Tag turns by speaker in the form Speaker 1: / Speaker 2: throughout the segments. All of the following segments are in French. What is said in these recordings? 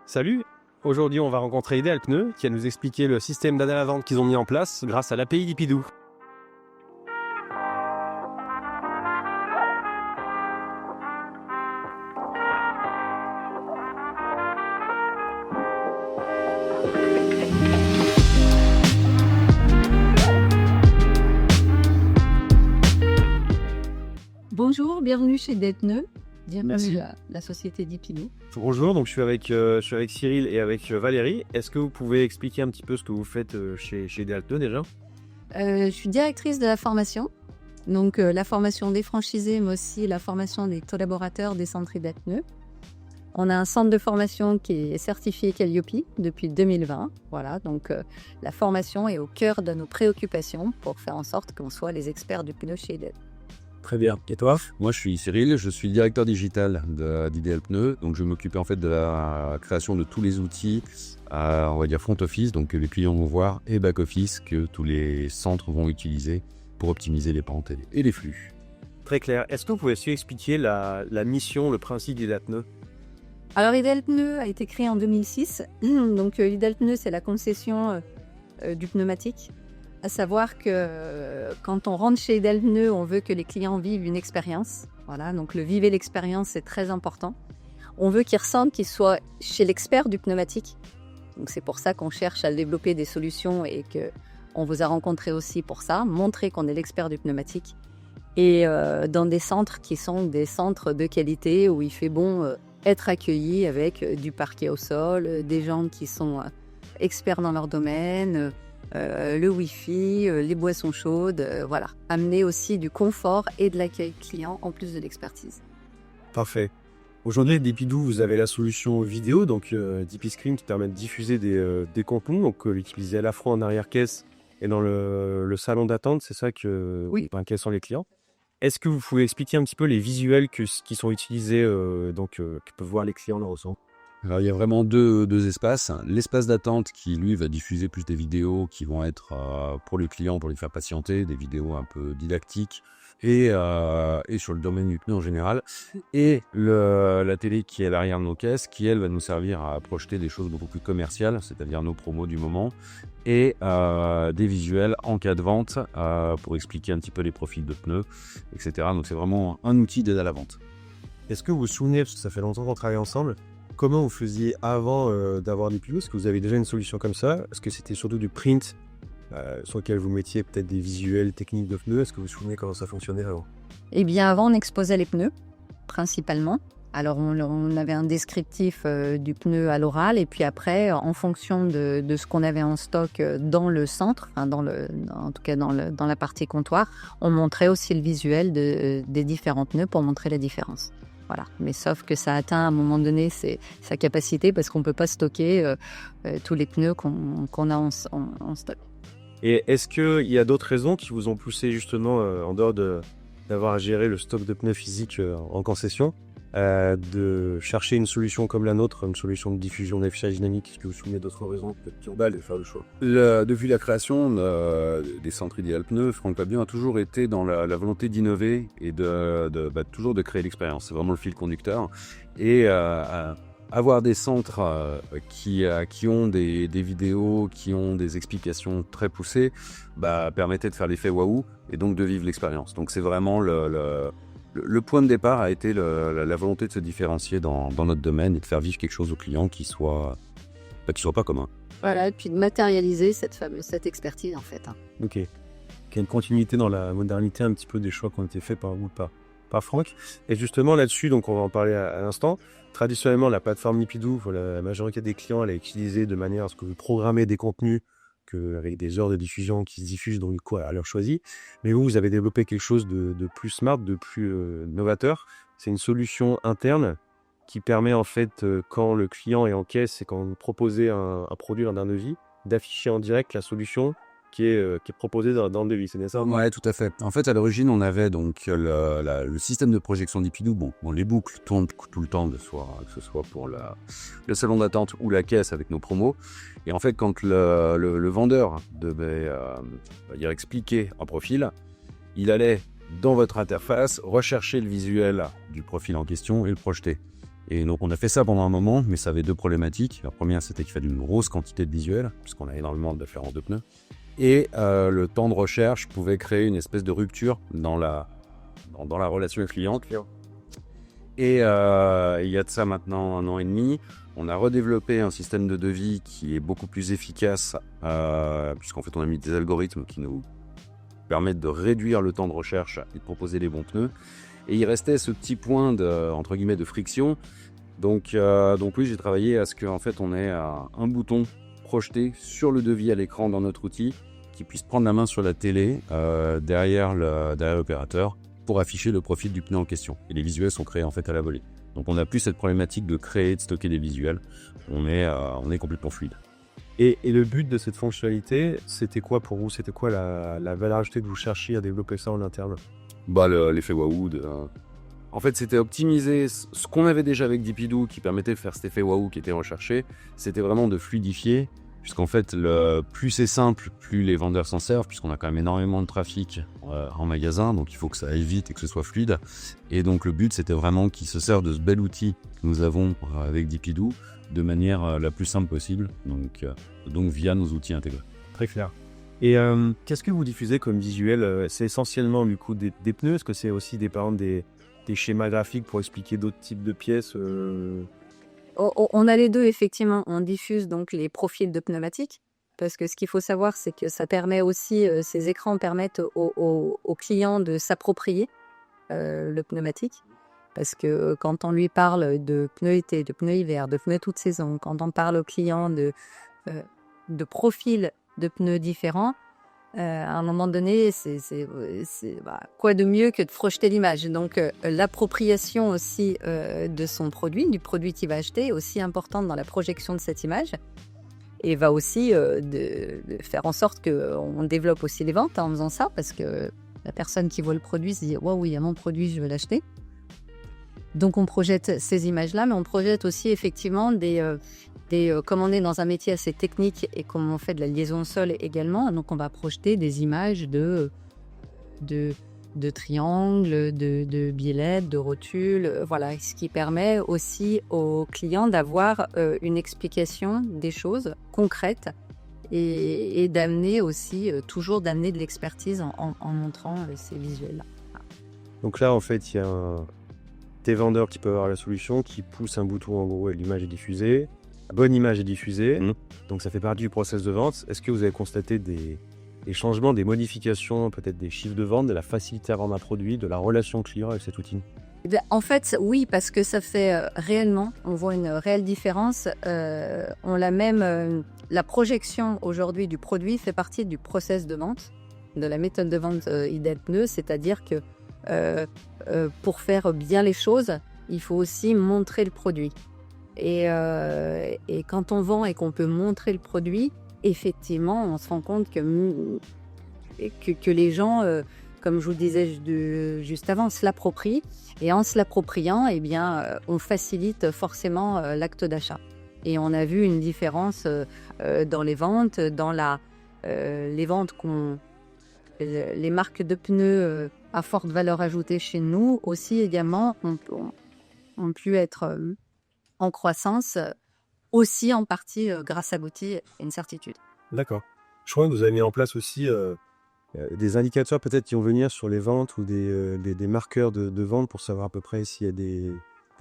Speaker 1: Salut! Aujourd'hui, on va rencontrer Ideal Pneus qui va nous expliquer le système d'aide à la vente qu'ils ont mis en place grâce à l'API Lipidoo.
Speaker 2: Bonjour, bienvenue chez Detneux,
Speaker 1: Merci.
Speaker 2: bienvenue à la société Lipidoo.
Speaker 1: Bonjour, donc je suis avec Cyril et avec Valérie. Est-ce que vous pouvez expliquer un petit peu ce que vous faites chez Ideal Pneus déjà?
Speaker 2: Je suis directrice de la formation, donc la formation des franchisés, mais aussi la formation des collaborateurs des centres Detneux. On a un centre de formation qui est certifié Calliope depuis 2020. Voilà, donc la formation est au cœur de nos préoccupations pour faire en sorte qu'on soit les experts du pneu chez Detneux.
Speaker 1: Très bien. Et toi?
Speaker 3: Moi, je suis Cyril, je suis le directeur digital d'Ideal Pneus. Donc, je m'occupe en fait de la création de tous les outils, on va dire front office, donc que les clients vont voir, et back office, que tous les centres vont utiliser pour optimiser les pentes et les flux.
Speaker 1: Très clair. Est-ce que vous pouvez aussi expliquer la mission, le principe d'Ideal Pneus?
Speaker 2: Alors, Ideal Pneus a été créé en 2006. Donc, Ideal Pneus, c'est la concession du pneumatique. À savoir que quand on rentre chez Ideal Pneus, on veut que les clients vivent une expérience. Voilà, donc le vivre l'expérience, c'est très important. On veut qu'ils ressentent qu'ils soient chez l'expert du pneumatique. Donc, c'est pour ça qu'on cherche à développer des solutions et qu'on vous a rencontré aussi pour ça, montrer qu'on est l'expert du pneumatique. Et dans des centres qui sont des centres de qualité où il fait bon être accueilli avec du parquet au sol, des gens qui sont experts dans leur domaine, le Wi-Fi, les boissons chaudes, voilà. Amener aussi du confort et de l'accueil client en plus de l'expertise.
Speaker 1: Parfait. Aujourd'hui, Lipidoo, vous avez la solution vidéo, donc DP Screen qui permet de diffuser des contenus, donc l'utiliser à la fois en arrière-caisse et dans le salon d'attente, c'est ça que
Speaker 2: Oui.
Speaker 1: quels sont les clients. Est-ce que vous pouvez expliquer un petit peu les visuels qui sont utilisés, que peuvent voir les clients là au centre?
Speaker 3: Alors, il y a vraiment deux espaces. L'espace d'attente qui, lui, va diffuser plus des vidéos qui vont être pour le client, pour lui faire patienter, des vidéos un peu didactiques et sur le domaine du pneu en général. Et la télé qui est à l'arrière de nos caisses, qui, elle, va nous servir à projeter des choses beaucoup plus commerciales, c'est-à-dire nos promos du moment, et des visuels en cas de vente pour expliquer un petit peu les profils de pneus, etc. Donc, c'est vraiment un outil d'aide à la vente.
Speaker 1: Est-ce que vous vous souvenez, parce que ça fait longtemps qu'on travaille ensemble, comment vous faisiez avant d'avoir Lipidoo? Est-ce que vous avez déjà une solution comme ça? Est-ce que c'était surtout du print sur lequel vous mettiez peut-être des visuels techniques de pneus? Est-ce que vous vous souvenez comment ça fonctionnait avant?
Speaker 2: Eh bien, avant, on exposait les pneus, principalement. Alors, on avait un descriptif du pneu à l'oral, et puis après, en fonction de ce qu'on avait en stock dans le centre, enfin en tout cas dans la partie comptoir, on montrait aussi le visuel des différents pneus pour montrer la différence. Voilà. Mais sauf que ça atteint à un moment donné sa capacité parce qu'on ne peut pas stocker tous les pneus qu'on a en stock.
Speaker 1: Et est-ce qu'il y a d'autres raisons qui vous ont poussé justement, en dehors d'avoir à gérer le stock de pneus physiques en concession, de chercher une solution comme la nôtre, une solution de diffusion d'affichage dynamique? Est-ce que vous vous souvenez d'autres raisons qui ont de faire le choix?
Speaker 3: Depuis la création des centres Ideal Pneus, Franck Pabian a toujours été dans la volonté d'innover et toujours de créer l'expérience. C'est vraiment le fil conducteur. Et avoir des centres qui ont des vidéos, qui ont des explications très poussées, permettait de faire l'effet waouh et donc de vivre l'expérience. Donc c'est vraiment le point de départ a été la volonté de se différencier dans notre domaine et de faire vivre quelque chose aux clients qui soit pas commun.
Speaker 2: Voilà, et puis de matérialiser cette expertise en fait.
Speaker 1: Ok. Qu'il y a une continuité dans la modernité un petit peu des choix qui ont été faits par vous, par Franck. Et justement là-dessus, donc on va en parler à l'instant. Traditionnellement, la plateforme Lipidoo, la majorité des clients, elle est utilisée de manière à ce que vous programmez des contenus avec des heures de diffusion qui se diffusent donc du coup à l'heure choisie. Mais vous avez développé quelque chose de plus smart, de plus novateur. C'est une solution interne qui permet en fait, quand le client est en caisse et quand vous proposez un produit lors d'un devis, d'afficher en direct la solution qui est proposée dans le devis, c'est bien ça?
Speaker 3: Ouais, tout à fait. En fait, à l'origine, on avait donc le système de projection Lipidoo. Bon, les boucles tournent tout le temps, que ce soit pour le salon d'attente ou la caisse avec nos promos. Et en fait, quand le vendeur devait expliquer un profil, il allait dans votre interface rechercher le visuel du profil en question et le projeter. Et donc on a fait ça pendant un moment, mais ça avait deux problématiques. La première, c'était qu'il fallait une grosse quantité de visuels, puisqu'on a énormément de différences de pneus. Et le temps de recherche pouvait créer une espèce de rupture dans la relation client. Et il y a de ça maintenant 1 an et demi, on a redéveloppé un système de devis qui est beaucoup plus efficace, puisqu'en fait on a mis des algorithmes qui nous permettent de réduire le temps de recherche et de proposer les bons pneus. Et il restait ce petit point entre guillemets de friction. Donc oui, j'ai travaillé à ce qu'en fait on ait un bouton projeté sur le devis à l'écran dans notre outil qui puisse prendre la main sur la télé derrière l'opérateur pour afficher le profil du pneu en question. Et les visuels sont créés en fait à la volée. Donc on n'a plus cette problématique de créer et de stocker des visuels. On est complètement fluide.
Speaker 1: Et le but de cette fonctionnalité, c'était quoi pour vous? C'était quoi la valeur ajoutée que vous cherchiez à développer ça en interne?
Speaker 3: L'effet waouh. En fait, c'était optimiser ce qu'on avait déjà avec Dipidoo qui permettait de faire cet effet waouh qui était recherché. C'était vraiment de fluidifier, puisqu'en fait, plus c'est simple, plus les vendeurs s'en servent, puisqu'on a quand même énormément de trafic en magasin, donc il faut que ça aille vite et que ce soit fluide. Et donc le but, c'était vraiment qu'ils se servent de ce bel outil que nous avons avec Dipidoo de manière la plus simple possible, donc via nos outils intégrés.
Speaker 1: Très clair. Et qu'est-ce que vous diffusez comme visuel? C'est essentiellement du coup des pneus? Est-ce que c'est aussi des schémas graphiques pour expliquer d'autres types de pièces?
Speaker 2: On a les deux, effectivement. On diffuse donc les profils de pneumatiques, parce que ce qu'il faut savoir, c'est que ça permet aussi, ces écrans permettent aux clients de s'approprier le pneumatique. Parce que quand on lui parle de pneus été, de pneus hiver, de pneus toute saison, quand on parle au client de profils de pneus différents, à un moment donné, quoi de mieux que de projeter l'image. Donc l'appropriation aussi de son produit, du produit qu'il va acheter, est aussi importante dans la projection de cette image. Et va aussi de faire en sorte qu'on développe aussi les ventes en faisant ça, parce que la personne qui voit le produit se dit « Waouh, il y a mon produit, je veux l'acheter ». Donc on projette ces images-là, mais on projette aussi effectivement comme on est dans un métier assez technique et comme on fait de la liaison au sol également, donc on va projeter des images de triangles, de billets, de rotules, voilà, ce qui permet aussi aux clients d'avoir une explication des choses concrètes et d'amener aussi, toujours d'amener de l'expertise en montrant ces visuels-là.
Speaker 1: Donc là, en fait, il y a des vendeurs qui peuvent avoir la solution, qui poussent un bouton en gros et l'image est diffusée. La bonne image est diffusée, donc ça fait partie du process de vente. Est-ce que vous avez constaté des changements, des modifications, peut-être des chiffres de vente, de la facilité à vendre un produit, de la relation client avec cet outil?
Speaker 2: En fait, oui, parce que ça fait réellement, on voit une réelle différence. La projection aujourd'hui du produit fait partie du process de vente, de la méthode de vente Idel Pneus, c'est-à-dire que pour faire bien les choses, il faut aussi montrer le produit. Et quand on vend et qu'on peut montrer le produit, effectivement, on se rend compte que les gens, comme je vous le disais juste avant, se l'approprient. Et en se l'appropriant, eh bien, on facilite forcément l'acte d'achat. Et on a vu une différence dans les ventes, les ventes les marques de pneus à forte valeur ajoutée chez nous aussi également ont pu être en croissance, aussi en partie grâce à l'outil et une certitude.
Speaker 1: D'accord. Je crois que vous avez mis en place aussi des indicateurs peut-être qui vont venir sur les ventes ou des marqueurs de vente pour savoir à peu près s'il y a des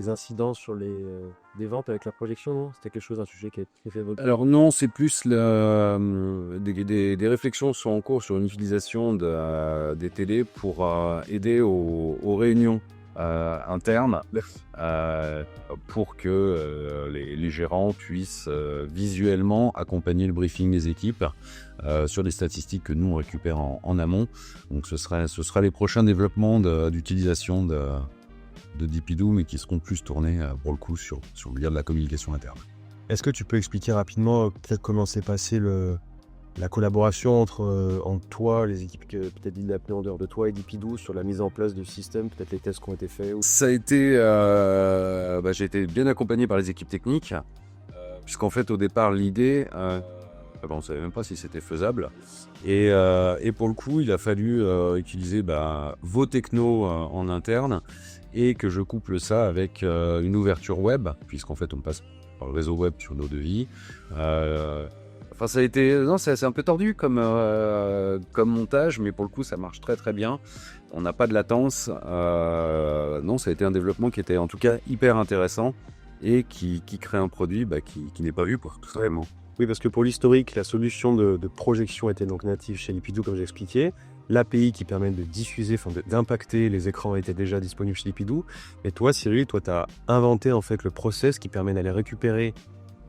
Speaker 1: incidences sur des ventes avec la projection, non? C'était quelque chose, un sujet qui a fait évoquer.
Speaker 3: Alors non, c'est plus des réflexions sont en cours sur une utilisation des télés pour aider aux réunions internes pour que les gérants puissent visuellement accompagner le briefing des équipes sur des statistiques que nous on récupère en amont. Donc ce sera les prochains développements d'utilisation de Dipidoo, mais qui seront plus tournés pour le coup sur le lien de la communication interne.
Speaker 1: Est-ce que tu peux expliquer rapidement peut-être comment s'est passée la collaboration entre toi, les équipes peut-être d'Idel Pneus en dehors de toi et Dipidoo sur la mise en place du système, peut-être les tests qui ont été faits
Speaker 3: Ça a été, j'ai été bien accompagné par les équipes techniques, puisqu'en fait au départ l'idée, on ne savait même pas si c'était faisable, et pour le coup il a fallu utiliser vos technos en interne et que je couple ça avec une ouverture web, puisqu'en fait on passe par le réseau web sur nos devis. Enfin, ça a été, non, c'est un peu tordu comme montage, mais pour le coup, ça marche très très bien. On n'a pas de latence. Non, ça a été un développement qui était en tout cas hyper intéressant et qui crée un produit qui n'est pas vu pour tout simplement.
Speaker 1: Oui, parce que pour l'historique, la solution de projection était donc native chez Lipidoo, comme j'ai expliqué. L'API qui permet de diffuser, d'impacter les écrans était déjà disponible chez Lipidoo. Et toi, Cyril, tu as inventé en fait le process qui permet d'aller récupérer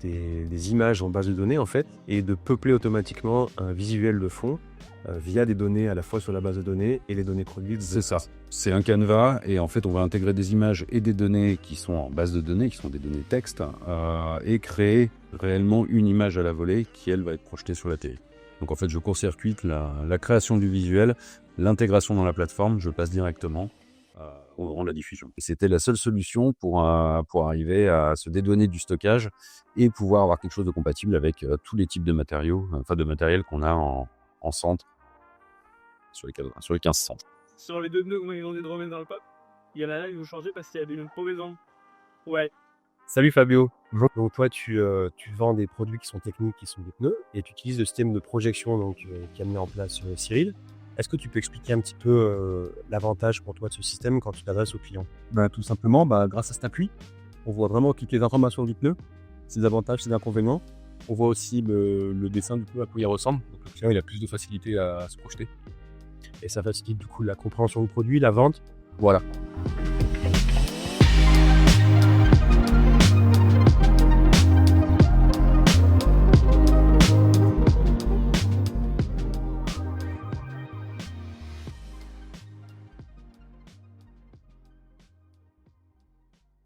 Speaker 1: des images en base de données en fait et de peupler automatiquement un visuel de fond via des données à la fois sur la base de données et les données produites.
Speaker 3: C'est ça. C'est un canevas et en fait on va intégrer des images et des données qui sont en base de données, qui sont des données texte et créer réellement une image à la volée qui elle va être projetée sur la télé. Donc en fait je court-circuite la création du visuel, l'intégration dans la plateforme, je passe directement en la diffusion. Et c'était la seule solution pour arriver à se dédouaner du stockage et pouvoir avoir quelque chose de compatible avec tous les types de matériaux, de matériel qu'on a en centre, sur les 15 centres.
Speaker 4: Sur les 2 pneus qu'on m'a demandé de remettre dans le pop, il y en a un, ils ont changé parce qu'il y avait une crevaison. Ouais.
Speaker 1: Salut Fabio. Donc toi, tu vends des produits qui sont techniques, qui sont des pneus, et tu utilises le système de projection qui a mis en place Cyril. Est-ce que tu peux expliquer un petit peu l'avantage pour toi de ce système quand tu t'adresses aux clients?
Speaker 5: Tout simplement, grâce à cette appui, on voit vraiment toutes les informations du pneu, ses avantages, ses inconvénients. On voit aussi le dessin du pneu, à quoi il ressemble. Donc le client il a plus de facilité à se projeter.
Speaker 1: Et ça facilite du coup la compréhension du produit, la vente.
Speaker 5: Voilà.